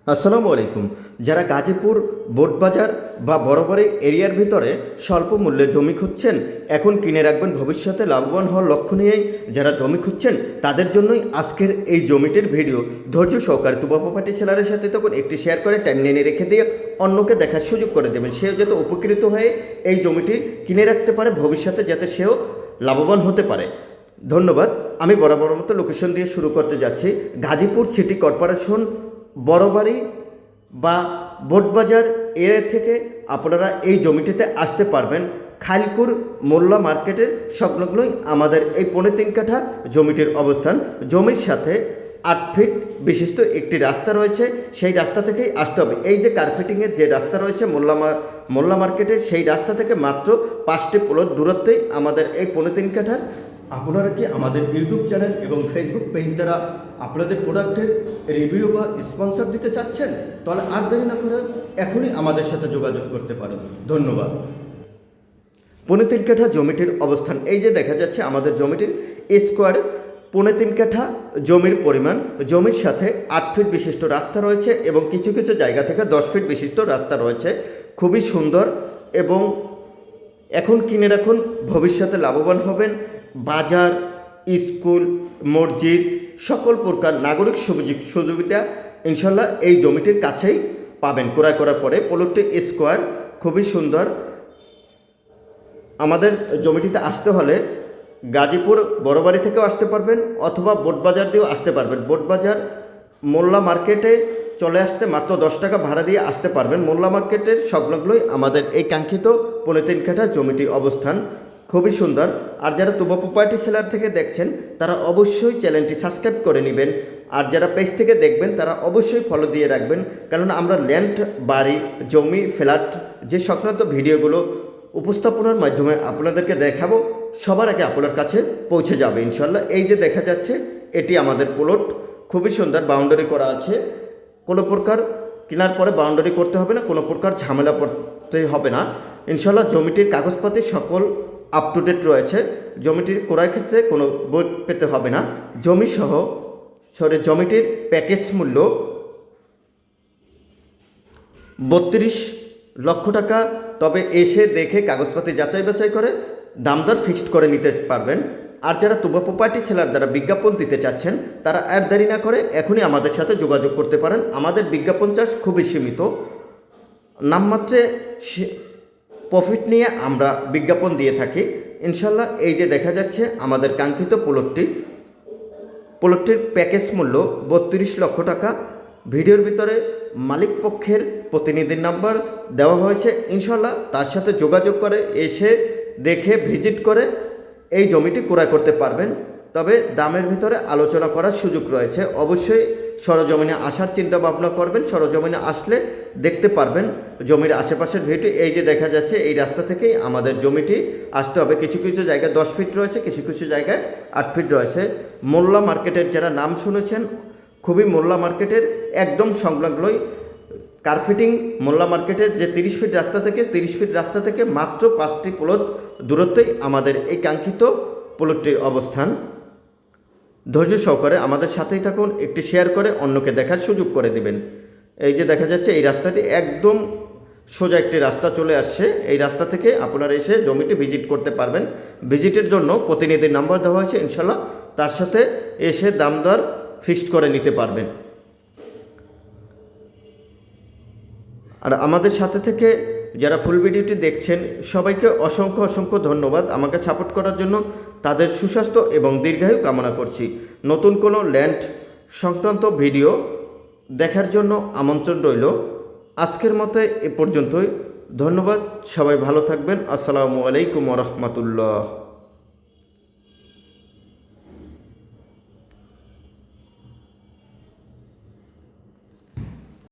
আসসালামু আলাইকুম। যারা গাজীপুর বোটবাজার বা বড়বাড়ি এরিয়ার ভিতরে স্বল্প মূল্যে জমি খুঁজছেন, এখন কিনে রাখবেন, ভবিষ্যতে লাভবান হওয়ার লক্ষ্য নিয়েই যারা জমি খুঁজছেন তাদের জন্যই আজকের এই জমিটির ভিডিও। ধৈর্য সহকারে তুবা প্রপার্টি সেলারের সাথে তখন একটি শেয়ার করে টাইমলাইনে রেখে দিয়ে অন্যকে দেখার সুযোগ করে দেবেন। সেও যাতে উপকৃত হয়ে এই জমিটি কিনে রাখতে পারে, ভবিষ্যতে যাতে সেও লাভবান হতে পারে। ধন্যবাদ। আমি বরাবর মতো লোকেশন দিয়ে শুরু করতে যাচ্ছি। গাজীপুর সিটি কর্পোরেশন বড়বাড়ি বা বোটবাজার এরিয়া থেকে আপনারা এই জমিটিতে আসতে পারবেন। খাইলকুর মোল্লা মার্কেটের সংলগ্নই আমাদের এই 3.5 কাঠা জমিটির অবস্থান। জমির সাথে 8 ফিট বিশিষ্ট একটি রাস্তা রয়েছে, সেই রাস্তা থেকেই আসতে হবে। এই যে কার্পেটিংয়ের যে রাস্তা রয়েছে মোল্লা মার্কেটের, সেই রাস্তা থেকে মাত্র 5টি প্লট দূরত্বেই আমাদের এই 3.5 কাঠার। আপনারা কি আমাদের ইউটিউব চ্যানেল এবং ফেসবুক পেজ দ্বারা আপনাদের প্রোডাক্টের রিভিউ বা স্পন্সর দিতে চাচ্ছেন? তাহলে আর দেরি না করে এখনই আমাদের সাথে যোগাযোগ করতে পারেন। ধন্যবাদ। 3.5 কাঠা জমিটির অবস্থান এই যে দেখা যাচ্ছে আমাদের জমিটির স্কোয়ার 3.5 কাঠা জমির পরিমাণ। জমির সাথে 8 ফিট বিশিষ্ট রাস্তা রয়েছে এবং কিছু কিছু জায়গা থেকে 10 ফিট বিশিষ্ট রাস্তা রয়েছে। খুবই সুন্দর এবং এখন কিনে রাখুন, ভবিষ্যতে লাভবান হবেন। বাজার, স্কুল, মসজিদ, সকল প্রকার নাগরিক সুবিধা ইনশাল্লাহ এই জমিটির কাছেই পাবেন। ক্রয় করার পরে প্লটটি স্কোয়ার, খুবই সুন্দর। আমাদের জমিটিতে আসতে হলে গাজীপুর বড়বাড়ি থেকেও আসতে পারবেন অথবা বোটবাজার দিয়েও আসতে পারবেন। বোটবাজার মোল্লা মার্কেটে চলে আসতে মাত্র 10 টাকা ভাড়া দিয়ে আসতে পারবেন। মোল্লা মার্কেটের সংলগ্নই আমাদের এই কাঙ্ক্ষিত 3.5 কাঠা জমিটির অবস্থান। খুবই সুন্দর। আর যারা তুবা প্রপার্টি সেলার থেকে দেখছেন তারা অবশ্যই চ্যানেলটি সাবস্ক্রাইব করে নেবেন। আর যারা পেজ থেকে দেখবেন তারা অবশ্যই ফলো দিয়ে রাখবেন, কারণ আমরা ল্যান্ড, বাড়ি, জমি, ফ্ল্যাট যে সংক্রান্ত ভিডিওগুলো উপস্থাপনার মাধ্যমে আপনাদেরকে দেখাবো, সবার আগে আপনার কাছে পৌঁছে যাবে ইনশাল্লাহ। এই যে দেখা যাচ্ছে এটি আমাদের প্লট, খুবই সুন্দর। বাউন্ডারি করা আছে, কোনো প্রকার কেনার পরে বাউন্ডারি করতে হবে না, কোনো প্রকার ঝামেলা পড়তে হবে না ইনশাল্লাহ। জমিটির কাগজপাতি সকল আপ টু ডেট রয়েছে। জমিটির ক্রয় ক্ষেত্রে কোনো বই পেতে হবে না। জমিটির প্যাকেজ মূল্য 32 লক্ষ টাকা। তবে এসে দেখে কাগজপাতি যাচাই বাছাই করে দামদার ফিক্সড করে নিতে পারবেন। আর যারা তুবা প্রপার্টি সেলার দ্বারা বিজ্ঞাপন দিতে চাচ্ছেন তারা আর দেরি না করে এখনই আমাদের সাথে যোগাযোগ করতে পারেন। আমাদের বিজ্ঞাপন চার্জ খুবই সীমিত, নামমাত্রে প্রফিট নিয়ে আমরা বিজ্ঞাপন দিয়ে থাকি ইনশাল্লাহ। এই যে দেখা যাচ্ছে আমাদের কাঙ্ক্ষিত প্লটটির প্যাকেজ মূল্য 32 লক্ষ টাকা। ভিডিওর ভিতরে মালিক পক্ষের প্রতিনিধির নাম্বার দেওয়া হয়েছে ইনশাল্লাহ। তার সাথে যোগাযোগ করে এসে দেখে ভিজিট করে এই জমিটি ক্রয় করতে পারবেন। তবে দামের ভিতরে আলোচনা করার সুযোগ রয়েছে। অবশ্যই সরজমিনে আসার চিন্তা ভাবনা করবেন। সরজমিনে আসলে দেখতে পারবেন জমির আশেপাশের ভিডিও। এই যে দেখা যাচ্ছে এই রাস্তা থেকেই আমাদের জমিটি আসতে হবে। কিছু কিছু জায়গায় 10 ফিট রয়েছে, কিছু কিছু জায়গায় 8 ফিট রয়েছে। মোল্লা মার্কেটের যারা নাম শুনেছেন, খুবই মোল্লা মার্কেটের একদম সংলগ্নই কার্পেটিং। মোল্লা মার্কেটের যে 30 ফিট রাস্তা থেকে মাত্র 5টি প্লট দূরত্বেই আমাদের এই কাঙ্ক্ষিত প্লটটির অবস্থান। ধৈর্য সহকারে আমাদের সাথেই থাকুন, একটি শেয়ার করে অন্যকে দেখার সুযোগ করে দেবেন। এই যে দেখা যাচ্ছে এই রাস্তাটি একদম সোজা একটি রাস্তা চলে আসছে। এই রাস্তা থেকে আপনারা এসে জমিটি ভিজিট করতে পারবেন। ভিজিটের জন্য প্রতিনিধির নাম্বার দেওয়া হয়েছে ইনশাল্লাহ, তার সাথে এসে দাম দর ফিক্সড করে নিতে পারবেন। আর আমাদের সাথে থেকে যারা ফুল ভিডিওটি দেখছেন সবাইকে অসংখ্য অসংখ্য ধন্যবাদ আমাকে সাপোর্ট করার জন্য। তাদের সুস্বাস্থ্য এবং দীর্ঘায়ু কামনা করছি। নতুন কোনো ল্যান্ড সংক্রান্ত ভিডিও দেখার জন্য আমন্ত্রণ রইল। আজকের মতো এ পর্যন্তই। ধন্যবাদ। সবাই ভালো থাকবেন। আসসালামু আলাইকুম ওয়া রাহমাতুল্লাহ।